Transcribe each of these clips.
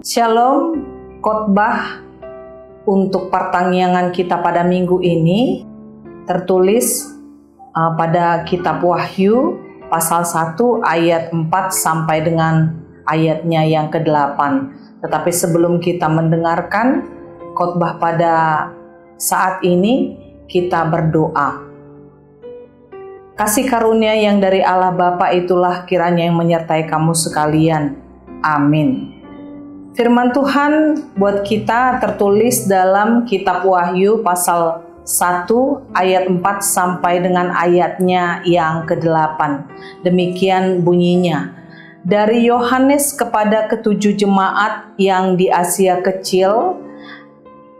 Shalom, khotbah untuk pertanggihan kita pada minggu ini tertulis pada kitab Wahyu pasal 1 ayat 4 sampai dengan ayatnya yang ke-8. Tetapi sebelum kita mendengarkan khotbah pada saat ini, kita berdoa. Kasih karunia yang dari Allah Bapa itulah kiranya yang menyertai kamu sekalian. Amin. Firman Tuhan buat kita tertulis dalam kitab Wahyu pasal 1 ayat 4 sampai dengan ayatnya yang ke-8. Demikian bunyinya. Dari Yohanes kepada ketujuh jemaat yang di Asia Kecil,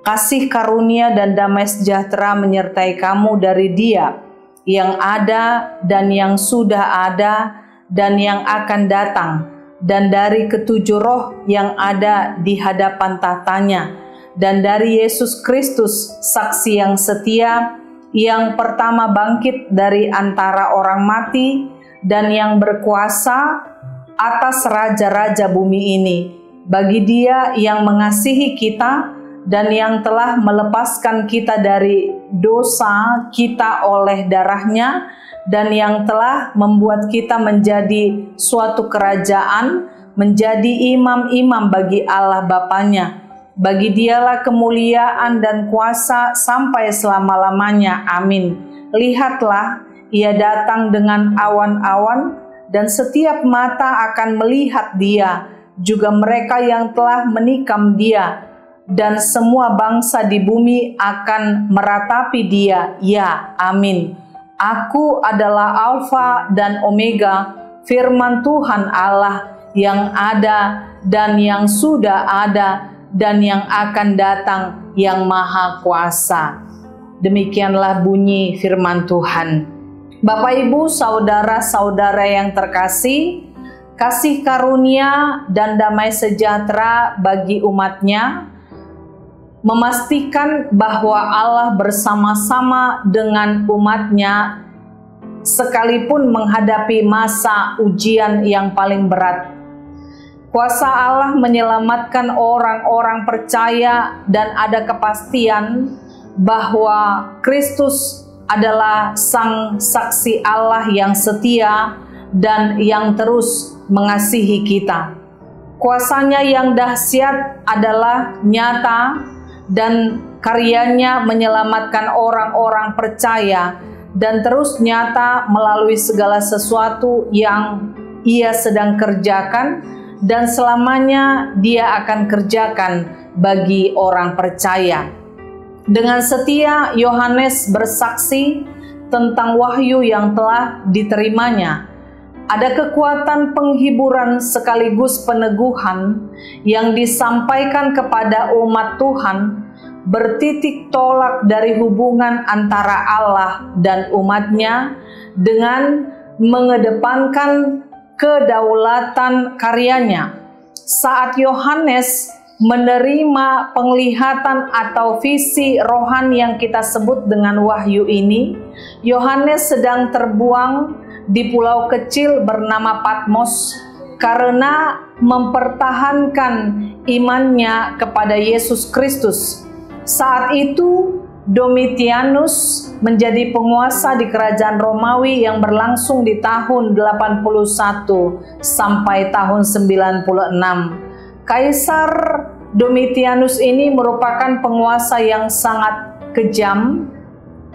kasih karunia dan damai sejahtera menyertai kamu dari Dia yang ada dan yang sudah ada dan yang akan datang, dan dari ketujuh roh yang ada di hadapan tahtanya, dan dari Yesus Kristus, saksi yang setia, yang pertama bangkit dari antara orang mati, dan yang berkuasa atas raja-raja bumi ini. Bagi Dia yang mengasihi kita, dan yang telah melepaskan kita dari dosa kita oleh darahnya, dan yang telah membuat kita menjadi suatu kerajaan, menjadi imam-imam bagi Allah Bapanya. Bagi Dialah kemuliaan dan kuasa sampai selama-lamanya. Amin. Lihatlah, Ia datang dengan awan-awan, dan setiap mata akan melihat Dia, juga mereka yang telah menikam Dia, dan semua bangsa di bumi akan meratapi Dia. Ya, amin. Aku adalah Alfa dan Omega, firman Tuhan Allah yang ada dan yang sudah ada dan yang akan datang, yang maha kuasa. Demikianlah bunyi firman Tuhan. Bapak, Ibu, saudara-saudara yang terkasih, kasih karunia dan damai sejahtera bagi umatnya, memastikan bahwa Allah bersama-sama dengan umatnya sekalipun menghadapi masa ujian yang paling berat. Kuasa Allah menyelamatkan orang-orang percaya dan ada kepastian bahwa Kristus adalah Sang Saksi Allah yang setia dan yang terus mengasihi kita. Kuasanya yang dahsyat adalah nyata, dan karyanya menyelamatkan orang-orang percaya dan terus nyata melalui segala sesuatu yang Ia sedang kerjakan dan selamanya Dia akan kerjakan bagi orang percaya. Dengan setia Yohanes bersaksi tentang wahyu yang telah diterimanya. Ada kekuatan penghiburan sekaligus peneguhan yang disampaikan kepada umat Tuhan, bertitik tolak dari hubungan antara Allah dan umatnya dengan mengedepankan kedaulatan karyanya. Saat Yohanes menerima penglihatan atau visi rohani yang kita sebut dengan wahyu ini, Yohanes sedang terbuang di pulau kecil bernama Patmos karena mempertahankan imannya kepada Yesus Kristus. Saat itu Domitianus menjadi penguasa di kerajaan Romawi yang berlangsung di tahun 81 sampai tahun 96. Kaisar Domitianus ini merupakan penguasa yang sangat kejam,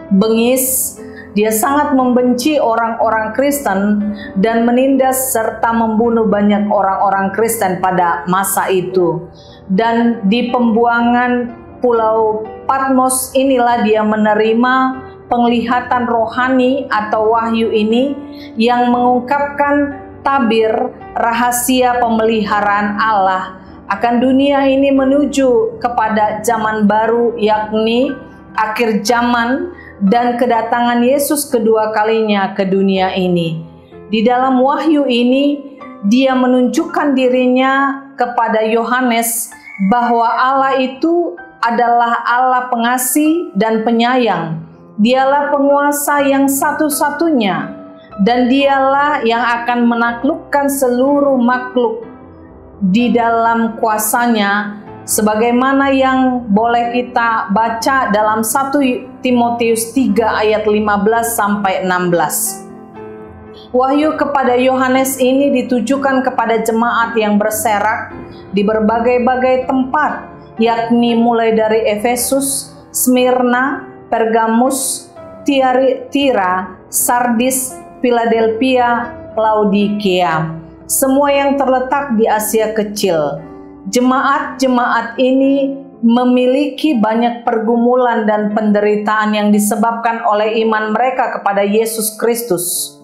bengis. Dia sangat membenci orang-orang Kristen dan menindas serta membunuh banyak orang-orang Kristen pada masa itu. Dan di pembuangan Pulau Patmos inilah dia menerima penglihatan rohani atau wahyu ini yang mengungkapkan tabir rahasia pemeliharaan Allah akan dunia ini menuju kepada zaman baru, yakni akhir zaman dan kedatangan Yesus kedua kalinya ke dunia ini. Di dalam wahyu ini, Dia menunjukkan dirinya kepada Yohanes bahwa Allah itu adalah Allah pengasih dan penyayang. Dialah penguasa yang satu-satunya, dan Dialah yang akan menaklukkan seluruh makhluk di dalam kuasa-Nya, sebagaimana yang boleh kita baca dalam 1 Timotius 3 ayat 15 sampai 16. Wahyu kepada Yohanes ini ditujukan kepada jemaat yang berserak di berbagai-bagai tempat, yakni mulai dari Efesus, Smyrna, Pergamus, Tiatira, Sardis, Philadelphia, Laodikia, semua yang terletak di Asia Kecil. Jemaat-jemaat ini memiliki banyak pergumulan dan penderitaan yang disebabkan oleh iman mereka kepada Yesus Kristus.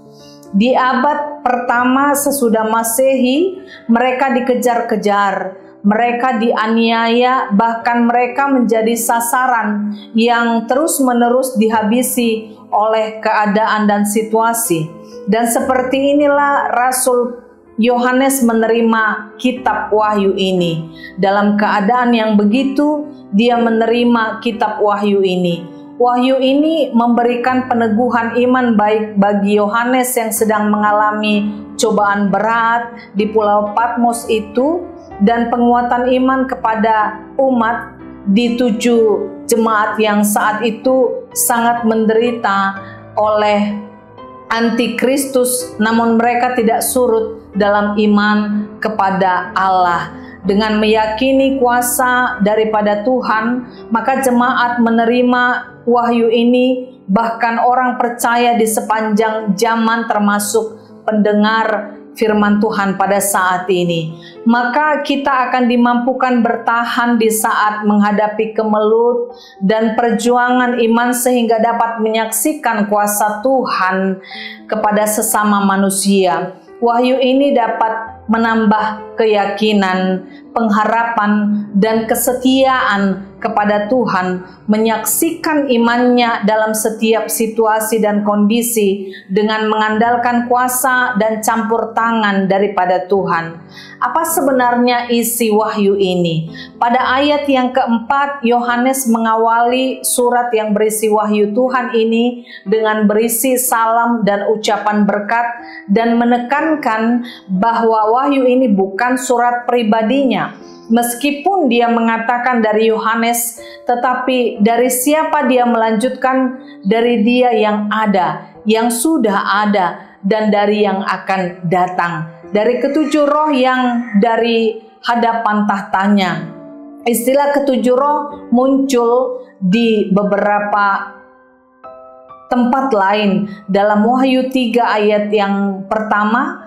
Di abad pertama sesudah Masehi, mereka dikejar-kejar, mereka dianiaya, bahkan mereka menjadi sasaran yang terus-menerus dihabisi oleh keadaan dan situasi. Dan seperti inilah Rasul Yohanes menerima kitab Wahyu ini. Dalam keadaan yang begitu, dia menerima kitab Wahyu ini. Wahyu ini memberikan peneguhan iman baik bagi Yohanes yang sedang mengalami cobaan berat di Pulau Patmos itu, dan penguatan iman kepada umat di 7 jemaat yang saat itu sangat menderita oleh antikristus, namun mereka tidak surut dalam iman kepada Allah. Dengan meyakini kuasa daripada Tuhan, maka jemaat menerima wahyu ini, bahkan orang percaya di sepanjang zaman termasuk pendengar firman Tuhan pada saat ini. Maka kita akan dimampukan bertahan di saat menghadapi kemelut dan perjuangan iman sehingga dapat menyaksikan kuasa Tuhan kepada sesama manusia. Wahyu ini dapat menambah keyakinan, pengharapan, dan kesetiaan kepada Tuhan, menyaksikan imannya dalam setiap situasi dan kondisi dengan mengandalkan kuasa dan campur tangan daripada Tuhan. Apa sebenarnya isi wahyu ini? Pada ayat yang keempat, Yohanes mengawali surat yang berisi wahyu Tuhan ini dengan berisi salam dan ucapan berkat, dan menekankan bahwa wahyu ini bukan surat pribadinya. Meskipun dia mengatakan dari Yohanes, tetapi dari siapa dia melanjutkan? Dari Dia yang ada, yang sudah ada, dan dari yang akan datang, dari ketujuh roh yang dari hadapan tahtanya. Istilah ketujuh roh muncul di beberapa tempat lain dalam Wahyu 3 ayat yang pertama,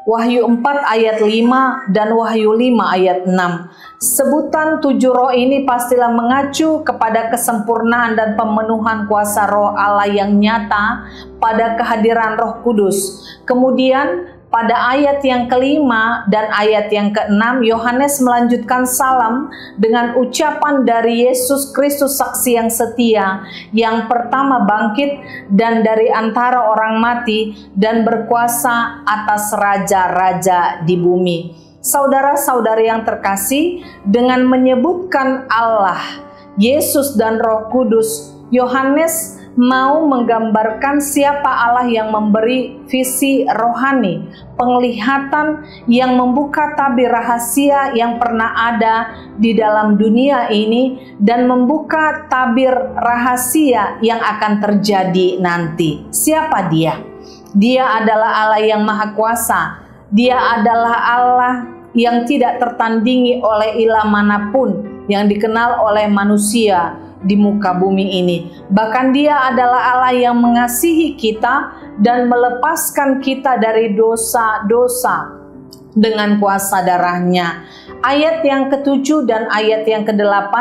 Wahyu 4 ayat 5, dan Wahyu 5 ayat 6. Sebutan 7 roh ini pastilah mengacu kepada kesempurnaan dan pemenuhan kuasa roh Allah yang nyata pada kehadiran Roh Kudus. Kemudian pada ayat yang kelima dan ayat yang keenam, Yohanes melanjutkan salam dengan ucapan dari Yesus Kristus saksi yang setia, yang pertama bangkit dan dari antara orang mati dan berkuasa atas raja-raja di bumi. Saudara-saudari yang terkasih, dengan menyebutkan Allah, Yesus dan Roh Kudus, Yohanes mau menggambarkan siapa Allah yang memberi visi rohani, penglihatan yang membuka tabir rahasia yang pernah ada di dalam dunia ini, dan membuka tabir rahasia yang akan terjadi nanti. Siapa Dia? Dia adalah Allah yang Maha Kuasa. Dia adalah Allah yang tidak tertandingi oleh ilah manapun yang dikenal oleh manusia di muka bumi ini. Bahkan Dia adalah Allah yang mengasihi kita dan melepaskan kita dari dosa-dosa dengan kuasa darah-Nya. Ayat yang ke-7 dan ayat yang ke-8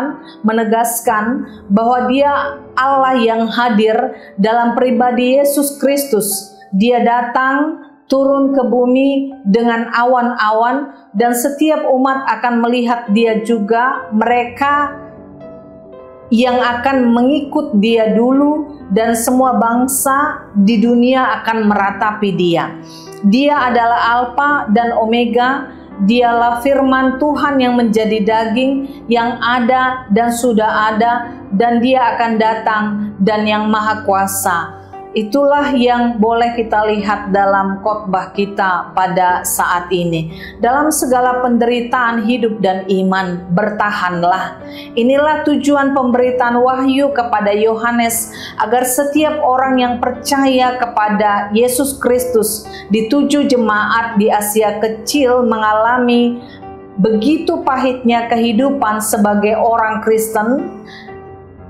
menegaskan bahwa Dia Allah yang hadir dalam pribadi Yesus Kristus. Dia datang turun ke bumi dengan awan-awan, dan setiap umat akan melihat Dia juga. Mereka yang akan mengikut Dia dulu, dan semua bangsa di dunia akan meratapi Dia. Dia adalah Alfa dan Omega. Dialah firman Tuhan yang menjadi daging, yang ada dan sudah ada, dan Dia akan datang, dan yang Maha Kuasa. Itulah yang boleh kita lihat dalam khotbah kita pada saat ini. Dalam segala penderitaan hidup dan iman, bertahanlah. Inilah tujuan pemberitaan wahyu kepada Yohanes, agar setiap orang yang percaya kepada Yesus Kristus di 7 jemaat di Asia Kecil mengalami begitu pahitnya kehidupan sebagai orang Kristen,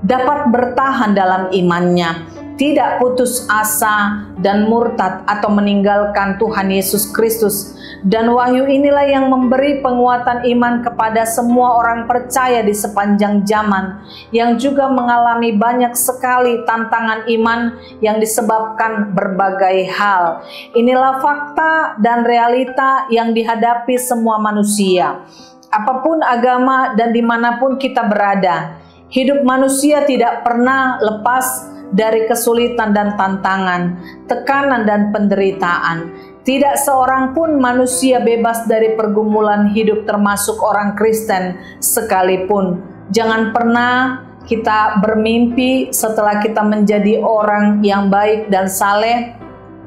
dapat bertahan dalam imannya, tidak putus asa dan murtad atau meninggalkan Tuhan Yesus Kristus. Dan wahyu inilah yang memberi penguatan iman kepada semua orang percaya di sepanjang zaman, yang juga mengalami banyak sekali tantangan iman yang disebabkan berbagai hal. Inilah fakta dan realita yang dihadapi semua manusia, apapun agama dan dimanapun kita berada. Hidup manusia tidak pernah lepas dari kesulitan dan tantangan, tekanan dan penderitaan. Tidak seorang pun manusia bebas dari pergumulan hidup, termasuk orang Kristen sekalipun. Jangan pernah kita bermimpi setelah kita menjadi orang yang baik dan saleh,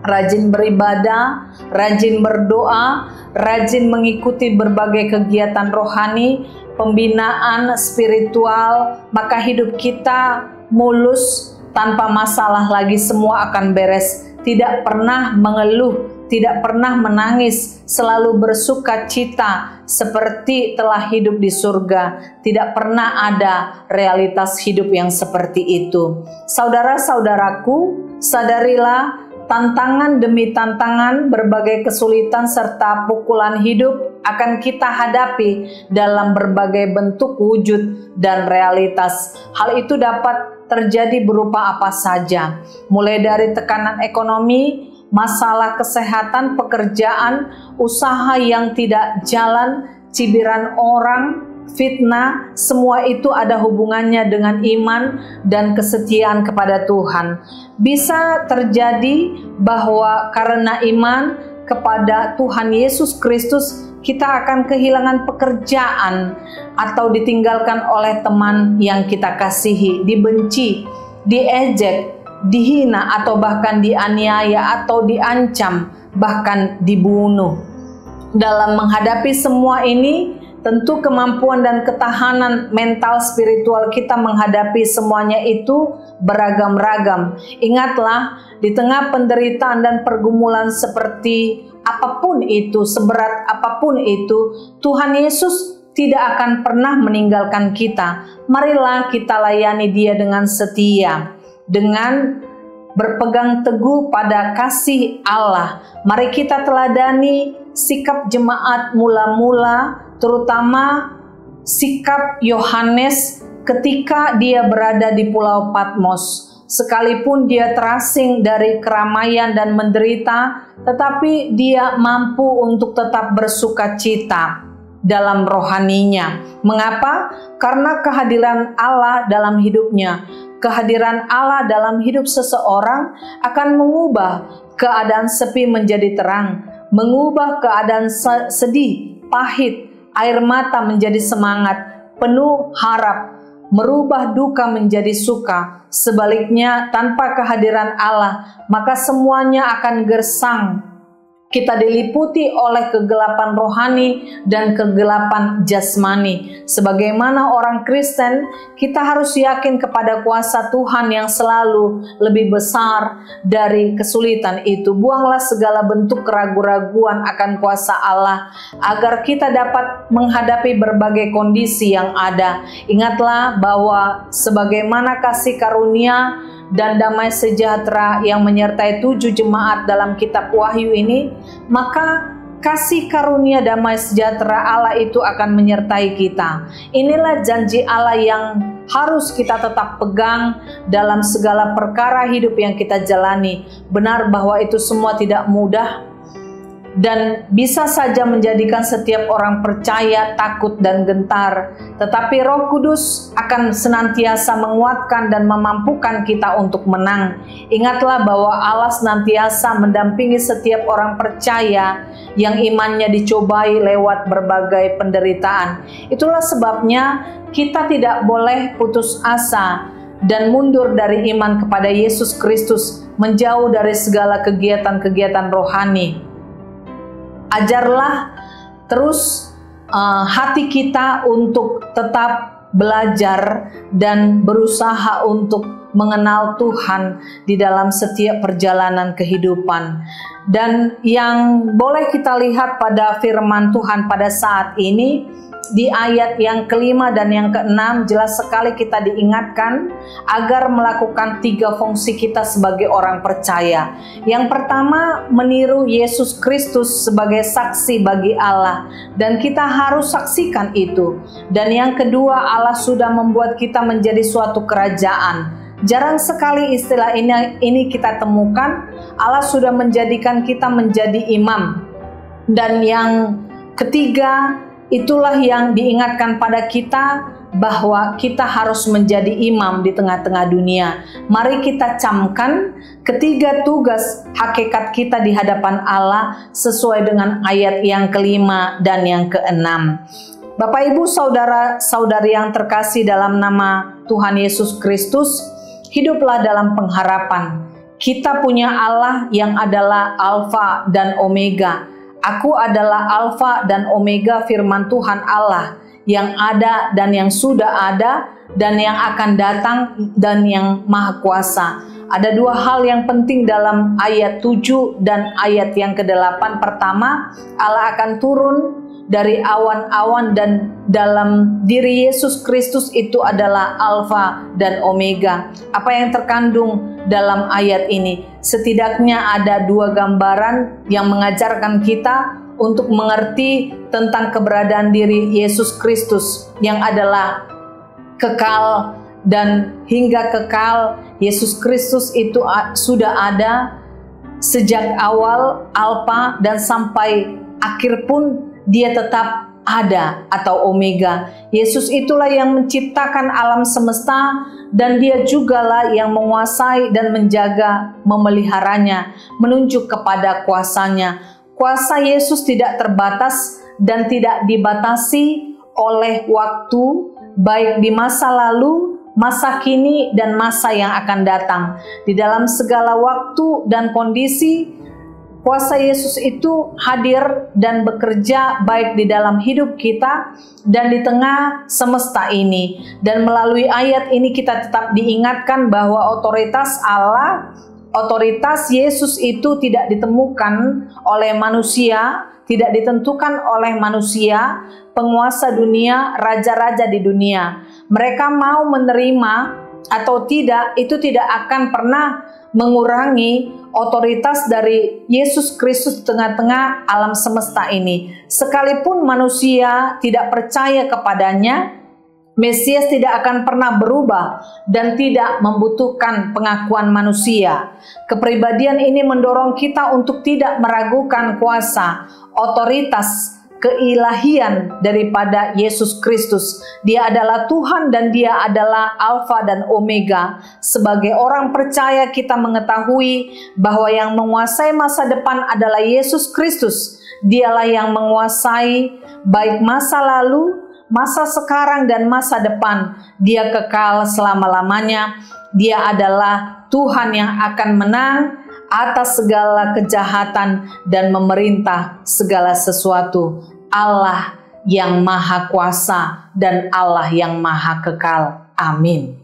rajin beribadah, rajin berdoa, rajin mengikuti berbagai kegiatan rohani, pembinaan spiritual, maka hidup kita mulus, tanpa masalah lagi, semua akan beres. Tidak pernah mengeluh, tidak pernah menangis, selalu bersuka cita seperti telah hidup di surga. Tidak pernah ada realitas hidup yang seperti itu. Saudara-saudaraku, sadarilah, tantangan demi tantangan, berbagai kesulitan serta pukulan hidup akan kita hadapi dalam berbagai bentuk, wujud, dan realitas. Hal itu dapat terjadi berupa apa saja, mulai dari tekanan ekonomi, masalah kesehatan, pekerjaan, usaha yang tidak jalan, cibiran orang, fitnah. Semua itu ada hubungannya dengan iman dan kesetiaan kepada Tuhan. Bisa terjadi bahwa karena iman kepada Tuhan Yesus Kristus, kita akan kehilangan pekerjaan atau ditinggalkan oleh teman yang kita kasihi, dibenci, diejek, dihina, atau bahkan dianiaya atau diancam, bahkan dibunuh. Dalam menghadapi semua ini, tentu kemampuan dan ketahanan mental spiritual kita menghadapi semuanya itu beragam-ragam. Ingatlah, di tengah penderitaan dan pergumulan seperti apapun itu, seberat apapun itu, Tuhan Yesus tidak akan pernah meninggalkan kita. Marilah kita layani Dia dengan setia, dengan berpegang teguh pada kasih Allah. Mari kita teladani sikap jemaat mula-mula, terutama sikap Yohanes ketika dia berada di Pulau Patmos. Sekalipun dia terasing dari keramaian dan menderita, tetapi dia mampu untuk tetap bersuka cita dalam rohaninya. Mengapa? Karena kehadiran Allah dalam hidupnya. Kehadiran Allah dalam hidup seseorang akan mengubah keadaan sepi menjadi terang, mengubah keadaan sedih, pahit, air mata menjadi semangat, penuh harap, merubah duka menjadi suka. Sebaliknya, tanpa kehadiran Allah, maka semuanya akan gersang. Kita diliputi oleh kegelapan rohani dan kegelapan jasmani. Sebagaimana orang Kristen, kita harus yakin kepada kuasa Tuhan yang selalu lebih besar dari kesulitan itu. Buanglah segala bentuk keraguan-raguan akan kuasa Allah, agar kita dapat menghadapi berbagai kondisi yang ada. Ingatlah bahwa sebagaimana kasih karunia dan damai sejahtera yang menyertai 7 jemaat dalam kitab Wahyu ini, maka kasih karunia damai sejahtera Allah itu akan menyertai kita. Inilah janji Allah yang harus kita tetap pegang dalam segala perkara hidup yang kita jalani. Benar bahwa itu semua tidak mudah dan bisa saja menjadikan setiap orang percaya takut dan gentar, tetapi Roh Kudus akan senantiasa menguatkan dan memampukan kita untuk menang. Ingatlah bahwa Allah senantiasa mendampingi setiap orang percaya yang imannya dicobai lewat berbagai penderitaan. Itulah sebabnya kita tidak boleh putus asa dan mundur dari iman kepada Yesus Kristus menjauh dari segala kegiatan-kegiatan rohani. Ajarlah terus hati kita untuk tetap belajar dan berusaha untuk mengenal Tuhan di dalam setiap perjalanan kehidupan. Dan yang boleh kita lihat pada firman Tuhan pada saat ini, di ayat yang kelima dan yang keenam, jelas sekali kita diingatkan agar melakukan 3 fungsi kita sebagai orang percaya. Yang pertama, meniru Yesus Kristus sebagai saksi bagi Allah, dan kita harus saksikan itu. Dan yang kedua, Allah sudah membuat kita menjadi suatu kerajaan. Jarang sekali istilah ini kita temukan. Allah sudah menjadikan kita menjadi imam. Dan yang ketiga, itulah yang diingatkan pada kita bahwa kita harus menjadi imam di tengah-tengah dunia. Mari kita camkan ketiga tugas hakikat kita di hadapan Allah sesuai dengan ayat yang kelima dan yang keenam. Bapak, Ibu, saudara-saudari yang terkasih dalam nama Tuhan Yesus Kristus, hiduplah dalam pengharapan. Kita punya Allah yang adalah Alfa dan Omega. Aku adalah Alfa dan Omega, firman Tuhan Allah, yang ada dan yang sudah ada dan yang akan datang dan yang maha kuasa. Ada 2 hal yang penting dalam ayat 7 dan ayat yang ke-8. Pertama, Allah akan turun dari awan-awan, dan dalam diri Yesus Kristus itu adalah Alfa dan Omega. Apa yang terkandung dalam ayat ini? Setidaknya ada 2 gambaran yang mengajarkan kita untuk mengerti tentang keberadaan diri Yesus Kristus yang adalah kekal dan hingga kekal. Yesus Kristus itu sudah ada sejak awal, Alfa, dan sampai akhir pun Dia tetap ada atau Omega. Yesus itulah yang menciptakan alam semesta, dan Dia jugalah yang menguasai dan menjaga, memeliharanya, menunjuk kepada kuasanya. Kuasa Yesus tidak terbatas dan tidak dibatasi oleh waktu, baik di masa lalu, masa kini, dan masa yang akan datang. Di dalam segala waktu dan kondisi, kuasa Yesus itu hadir dan bekerja baik di dalam hidup kita dan di tengah semesta ini. Dan melalui ayat ini kita tetap diingatkan bahwa otoritas Allah, otoritas Yesus itu tidak ditemukan oleh manusia, tidak ditentukan oleh manusia, penguasa dunia, raja-raja di dunia. Mereka mau menerima atau tidak, itu tidak akan pernah mengurangi otoritas dari Yesus Kristus di tengah-tengah alam semesta ini. Sekalipun manusia tidak percaya kepadanya, Mesias tidak akan pernah berubah dan tidak membutuhkan pengakuan manusia. Kepribadian ini mendorong kita untuk tidak meragukan kuasa, otoritas, keilahian daripada Yesus Kristus. Dia adalah Tuhan dan Dia adalah Alfa dan Omega. Sebagai orang percaya, kita mengetahui bahwa yang menguasai masa depan adalah Yesus Kristus. Dialah yang menguasai baik masa lalu, masa sekarang, dan masa depan. Dia kekal selama-lamanya. Dia adalah Tuhan yang akan menang atas segala kejahatan dan memerintah segala sesuatu. Allah yang maha kuasa dan Allah yang maha kekal. Amin.